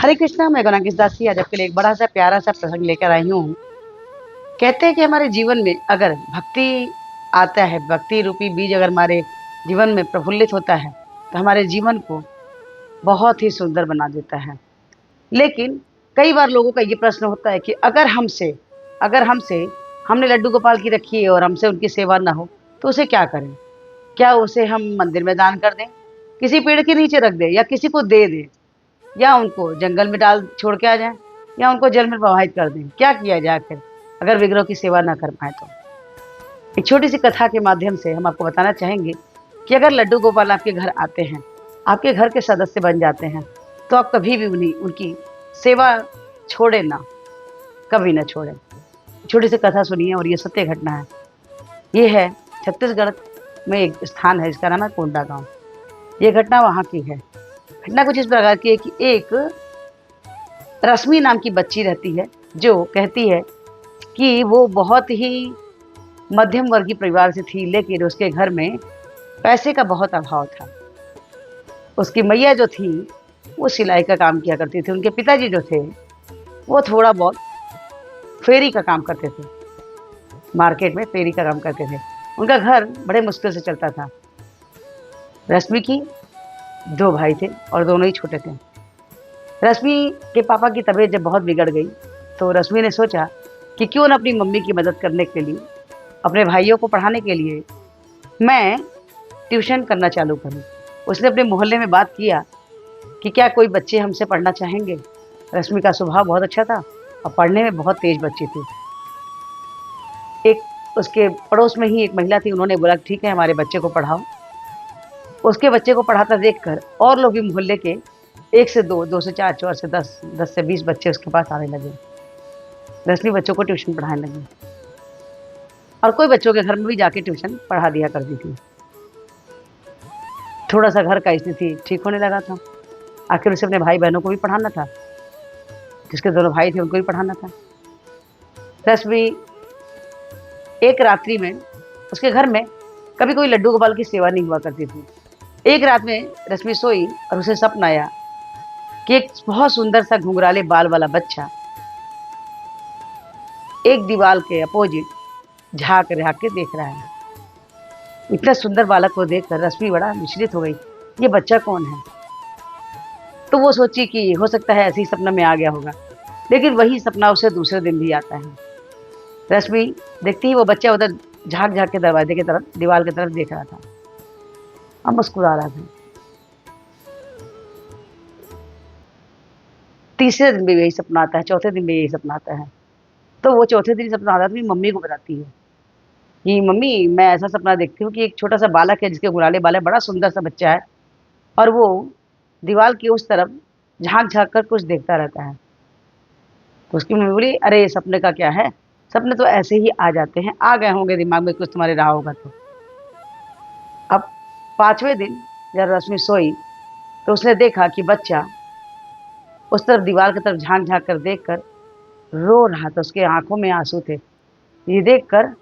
हरे कृष्णा, मैं गौरांगी दासी आज आपके लिए एक बड़ा सा प्यारा सा प्रसंग लेकर आई हूँ। कहते हैं कि हमारे जीवन में अगर भक्ति आता है, भक्ति रूपी बीज अगर हमारे जीवन में प्रफुल्लित होता है तो हमारे जीवन को बहुत ही सुंदर बना देता है। लेकिन कई बार लोगों का ये प्रश्न होता है कि अगर हमसे हमने लड्डू गोपाल की रखी है और हमसे उनकी सेवा ना हो तो उसे क्या करें? क्या उसे हम मंदिर में दान कर दें, किसी पेड़ के नीचे रख दें, या किसी को दे दें, या उनको जंगल में डाल छोड़ के आ जाएँ, या उनको जल में प्रवाहित कर दें? क्या किया जाए आखिर अगर विग्रह की सेवा ना कर पाएँ तो? एक छोटी-सी कथा के माध्यम से हम आपको बताना चाहेंगे कि अगर लड्डू गोपाल आपके घर आते हैं, आपके घर के सदस्य बन जाते हैं, तो आप कभी भी उनकी सेवा छोड़ें ना, कभी ना छोड़ें। छोटी-सी कथा सुनिए और ये सत्य घटना है। ये है छत्तीसगढ़ में एक स्थान है जिसका नाम है कोंडा गाँव। ये घटना वहाँ की है। घटना कुछ इस प्रकार की है कि एक रश्मि नाम की बच्ची रहती है, जो कहती है कि वो बहुत ही मध्यम वर्गीय परिवार से थी, लेकिन उसके घर में पैसे का बहुत अभाव था। उसकी मैया जो थी, वो सिलाई का काम किया करती थी। उनके पिताजी जो थे, वो थोड़ा बहुत फेरी का काम करते थे। मार्केट में फेरी का काम करते थे। उनका घर बड़े मुश्किल से चलता था। रश्मि की 2 भाई थे और दोनों ही छोटे थे। रश्मि के पापा की तबीयत जब बहुत बिगड़ गई, तो रश्मि ने सोचा कि क्यों ना अपनी मम्मी की मदद करने के लिए, अपने भाइयों को पढ़ाने के लिए मैं ट्यूशन करना चालू करूं। उसने अपने मोहल्ले में बात किया कि क्या कोई बच्चे हमसे पढ़ना चाहेंगे। रश्मि का स्वभाव बहुत अच्छा था और पढ़ने में बहुत तेज बच्ची थी। एक उसके पड़ोस में ही एक महिला थी, उन्होंने बोला ठीक है, हमारे बच्चे को पढ़ाओ। उसके बच्चे को पढ़ाता देखकर और लोग भी मोहल्ले के 1 से 2, 2 से 4, 4 से 10, 10 से 20 बच्चे उसके पास आने लगे। रश्मि बच्चों को ट्यूशन पढ़ाने लगी और कोई बच्चों के घर में भी जाके ट्यूशन पढ़ा दिया करती थी। थोड़ा-सा घर का स्थिति ठीक होने लगा था। आखिर उसे अपने भाई-बहनों को भी पढ़ाना था। जिसके दोनों भाई थे उनको भी पढ़ाना था। रश्मि एक रात्रि में उसके घर में कभी कोई लड्डू गोपाल की सेवा नहीं हुआ करती थी। एक रात में रश्मि सोई और उसे सपना आया कि एक बहुत सुंदर सा घुंघराले बाल वाला बच्चा एक दीवार के अपोजिट झाँक-झाँक के देख रहा है। इतना सुंदर बालक को देखकर रश्मि बड़ा विचलित हो गई। ये बच्चा कौन है? तो वो सोची कि हो सकता है ऐसे ही सपना में आ गया होगा। लेकिन वही सपना उसे दूसरे दिन भी आता है। रश्मि देखती ही वो बच्चा उधर झाँक-झाँक के दरवाजे की तरफ, दीवार की तरफ देख रहा था और मुस्कुरा रहा था। तीसरे दिन भी यही सपना आता है, चौथे दिन भी यही सपना आता है। तो वो चौथे दिन सपना आता है तो अपनी मम्मी को बताती है कि मम्मी, मैं ऐसा सपना देखती हूँ कि एक छोटा-सा बालक है जिसके घुंघराले बाल है, बड़ा सुंदर सा बच्चा है और वो दीवार की उस तरफ झाँक-झाँक कर कुछ देखता रहता है। तो उसकी मम्मी बोली, अरे ये सपने का क्या है? सपने तो ऐसे ही आ जाते हैं, आ गए होंगे दिमाग में, कुछ तुम्हारे रहा होगा तो। अब 5वें दिन जब रश्मि सोई तो उसने देखा कि बच्चा उस तरफ दीवार की तरफ झाँक-झाँक कर देखकर रो रहा था, उसकी आँखों में आँसू थे। ये देखकर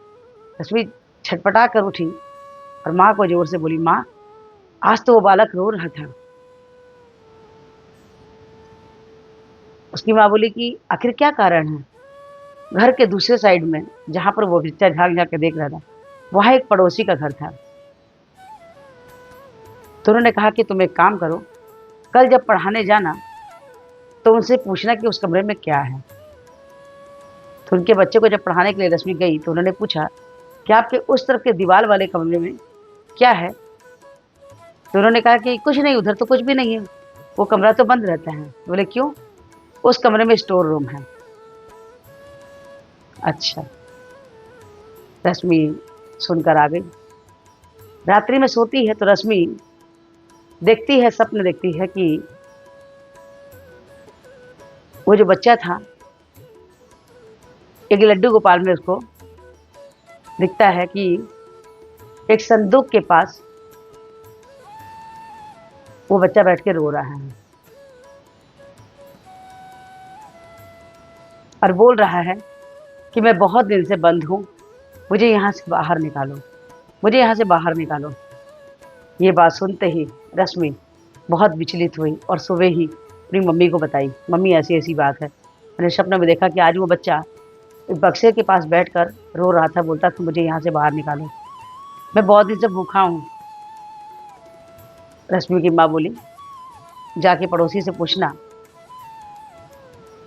रश्मि छटपटा कर उठी और माँ को ज़ोर से बोली, माँ, आज तो वो बालक रो रहा था। उसकी माँ बोली कि आखिर क्या कारण है? घर के दूसरे साइड में, जहाँ पर वो बच्चा झाँक-झाँक के देख रहा था, वहाँ एक पड़ोसी का घर था। तो उन्होंने कहा कि तुम एक काम करो, कल जब पढ़ाने जाना तो उनसे पूछना कि उस कमरे में क्या है। तो उनके बच्चे को जब पढ़ाने के लिए रश्मि गई तो उन्होंने पूछा कि आपके उस तरफ के दीवार वाले कमरे में क्या है? तो उन्होंने कहा कि कुछ नहीं, उधर तो कुछ भी नहीं है, वो कमरा तो बंद रहता है। बोले क्यों? उस कमरे में स्टोर रूम है। अच्छा। रश्मि सुनकर आ गई। रात्रि में सोती है तो रश्मि देखती है, सपने देखती है कि वो जो बच्चा था, एक लड्डू गोपाल में उसको दिखता है कि एक संदूक के पास वो बच्चा बैठ के रो रहा है और बोल रहा है कि मैं बहुत दिन से बंद हूँ, मुझे यहाँ से बाहर निकालो, मुझे यहाँ से बाहर निकालो। ये बात सुनते ही रश्मि बहुत विचलित हुई और सुबह ही अपनी मम्मी को बताई, मम्मी ऐसी ऐसी बात है। मैंने सपने में देखा कि आज वो बच्चा एक बक्से के पास बैठकर रो रहा था, बोलता था मुझे यहाँ से बाहर निकालो, मैं बहुत दिन से भूखा हूँ। रश्मि की माँ बोली, जाके पड़ोसी से पूछना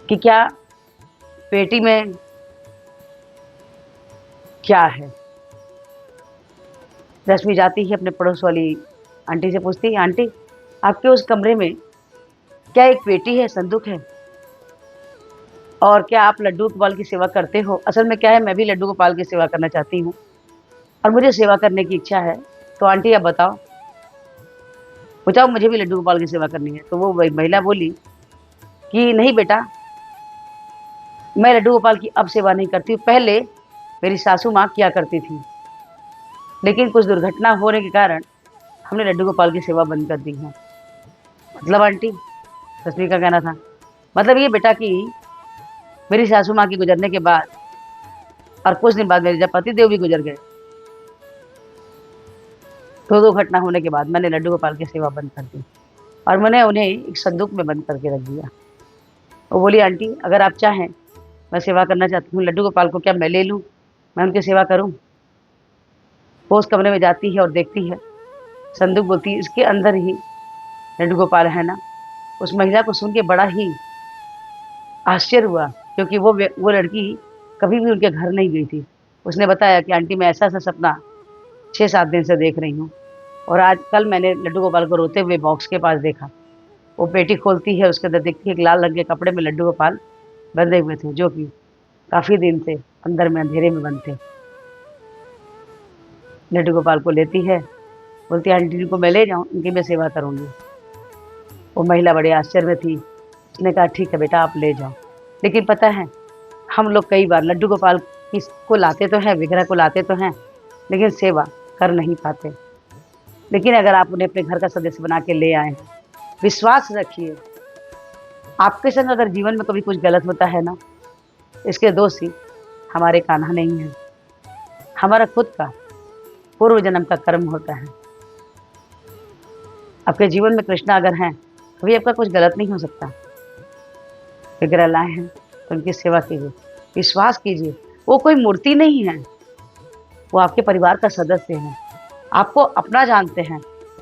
कि क्या पेटी में क्या है। रश्मि जाती है अपने पड़ोस वाली आंटी से पूछती है, आंटी आपके उस कमरे में क्या एक पेटी है, संदूक है, और क्या आप लड्डू गोपाल की सेवा करते हो? असल में क्या है, मैं भी लड्डू गोपाल की सेवा करना चाहती हूँ और मुझे सेवा करने की इच्छा है, तो आंटी आप बताओ, बताओ मुझे भी लड्डू गोपाल की सेवा करनी है। तो वो महिला बोली कि नहीं बेटा, मैं लड्डू गोपाल की अब सेवा नहीं करती हूँ, पहले मेरी सासू माँ किया करती थी, लेकिन कुछ दुर्घटना होने के कारण हमने लड्डू गोपाल की सेवा बंद कर दी है। मतलब आंटी, रश्मि का कहना था, मतलब ये बेटा कि मेरी सासू माँ के गुजरने के बाद और कुछ दिन बाद मेरे जब पति देव भी गुजर गए, तो दो घटना होने के बाद मैंने लड्डू गोपाल की सेवा बंद कर दी और मैंने उन्हें एक संदूक में बंद करके रख दिया। वो बोली, आंटी अगर आप चाहें, मैं सेवा करना चाहती हूँ, लड्डू गोपाल को क्या मैं ले लूँ, मैं उनकी सेवा करूँ? वो उस कमरे में जाती है और देखती है, संदूक, बोलती है इसके अंदर ही लड्डू गोपाल है ना। उस महिला को सुन के बड़ा ही आश्चर्य हुआ, क्योंकि वो लड़की कभी भी उनके घर नहीं गई थी। उसने बताया कि आंटी मैं ऐसा सपना 6-7 दिन से देख रही हूँ, और आज कल मैंने लड्डू गोपाल को रोते हुए बॉक्स के पास देखा। वो पेटी खोलती है, उसके अंदर देखती है एक लाल रंग के कपड़े में लड्डू गोपाल बंधे हुए थे, जो कि काफ़ी दिन से अंदर में अंधेरे में बंद थे। लड्डू गोपाल को लेती है, बोलती है आंटी जी को मैं ले जाऊँ, इनकी मैं सेवा करूँगी। वो महिला बड़े आश्चर्य में थी, उसने कहा ठीक है बेटा आप ले जाओ। लेकिन पता है, हम लोग कई बार लड्डू गोपाल को लाते तो हैं, विग्रह को लाते तो हैं, लेकिन सेवा कर नहीं पाते। लेकिन अगर आप उन्हें अपने घर का सदस्य बना के ले आए हैं, विश्वास रखिए, आपके संग अगर जीवन में कभी कुछ गलत होता है ना, इसके दोषी हमारे कान्हा नहीं है, हमारा खुद का पूर्व जन्म का कर्म होता है। आपके जीवन में कृष्णा अगर हैं, कभी आपका कुछ गलत नहीं हो सकता। विग्रह लाए हैं तो उनकी सेवा कीजिए, विश्वास कीजिए, वो कोई मूर्ति नहीं है, वो आपके परिवार का सदस्य है, आपको अपना जानते हैं,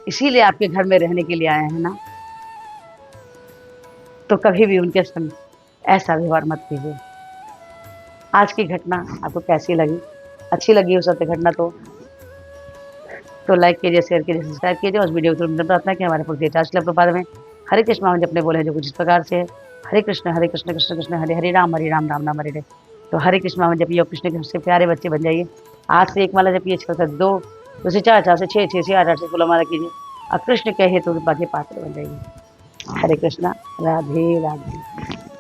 इसीलिए आपके घर में रहने के लिए आए हैं ना। तो कभी भी उनके संग ऐसा व्यवहार मत कीजिए। आज की घटना आपको कैसी लगी? अच्छी लगी हो सत्य घटना तो लाइक कीजिए, शेयर कीजिए, सब्सक्राइब कीजिए। उस वीडियो को प्रार्थना कि हमारे पुरुष चार्ज क्लब प्रपाद में हरे कृष्ण महामंत्र अपने बोले जो कुछ इस प्रकार से है, हरे कृष्ण कृष्ण कृष्ण हरे हरे, राम राम राम हरे हरे। तो हरे कृष्ण महामंत्र जपिए, कृष्ण के सबसे प्यारे बच्चे बन जाइए। आज से एक माला जपिए, 6 से 2, 2 से 4, 4 से 6, 6 से 8, 8 से 16 माला कीजिए और कृष्ण के हेतु के पात्र बन जाइए। हरे कृष्णा, राधे राधे।